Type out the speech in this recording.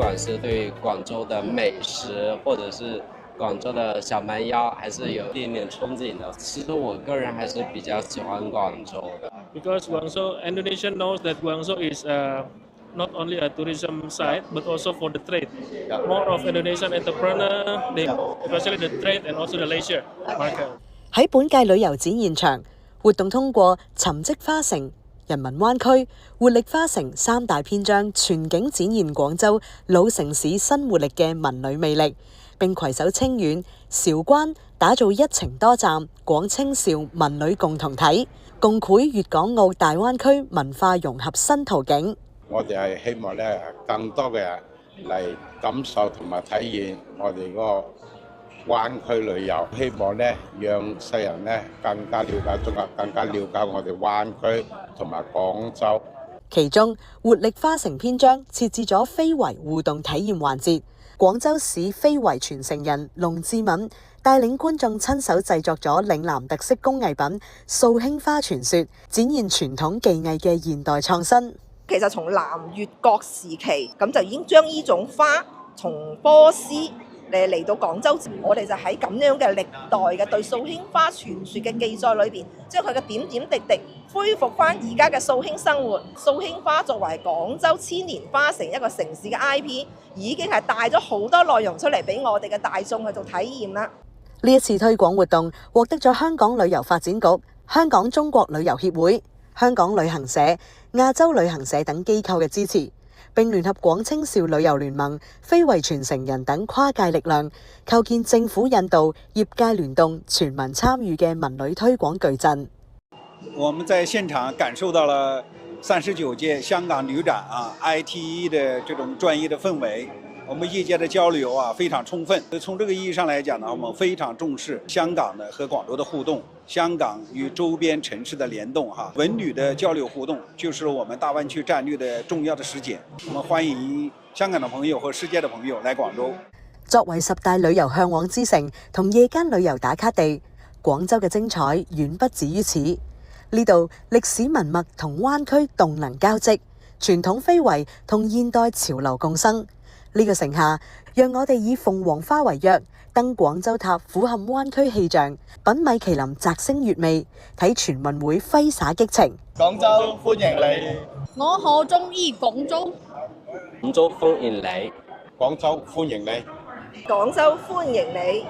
管是对廣州的美食，或者是廣州的小蠻腰，還是有一點點憧憬的。其實我個人還是比較喜歡廣州的。Because Guangzhou, Indonesia knows that Guangzhou is not only a tourism site, but also for the trade. More of Indonesian entrepreneur, especially the trade and also the leisure market. 喺本屆旅遊展現場，活動通過沉積花城、人民灣區、活力花城三大篇章，全景展現廣州老城市新活力嘅文旅魅力，並攜手清遠、韶關，打造一程多站廣清韶文旅共同體，共繪粵港澳大灣區文化融合新途徑。我哋係希望咧，更多嘅人嚟感受同埋體驗我哋嗰個灣區旅遊，希望咧讓世人咧更加了解中國，更加了解我哋灣區同埋廣州。其中，活力花城篇章設置咗非遺互動體驗環節，廣州市非遺傳承人龍志敏帶領觀眾親手製作咗嶺南特色工藝品素馨花傳說，展現傳統技藝嘅現代創新。其實從南越國時期咁就已經將呢種花從波斯嚟到廣州，我哋就喺咁樣嘅歷代嘅對素馨花傳說嘅記載裏邊，將佢嘅點點滴滴恢復翻而家嘅素馨生活。素馨花作為廣州千年花城一個城市嘅 IP， 已經係帶咗好多內容出嚟俾我哋嘅大眾去做體驗啦。呢一次推廣活動獲得咗香港旅遊發展局、香港中國旅遊協會、香港旅行社、亞洲旅行社等機構嘅支持，並聯合廣清韶旅遊聯盟、非遺傳承人等跨界力量，構建政府引導、業界聯動、全民參與嘅文旅推廣巨陣。我們在現場感受到了39屆香港旅展ITE 的這種專業的氛圍。我們業界的交流非常充分。從這個意義上來講呢，我們非常重視香港的和廣州的互動，香港與周邊城市的聯動文旅的交流互動，就是我們大灣區戰略的重要的實踐。我們歡迎香港的朋友和世界的朋友來廣州。作為10大旅遊嚮往之城同夜間旅遊打卡地，廣州嘅精彩遠不止於此。呢度歷史文物同灣區動能交織，傳統非遺同現代潮流共生。呢個盛夏，讓我哋以鳳凰花為約，登廣州塔俯瞰灣區氣象，品米其林摘星月味，睇全運會揮灑激情。廣州歡迎你，我好鍾意廣州。廣州歡迎你，廣州歡迎你，廣州歡迎你。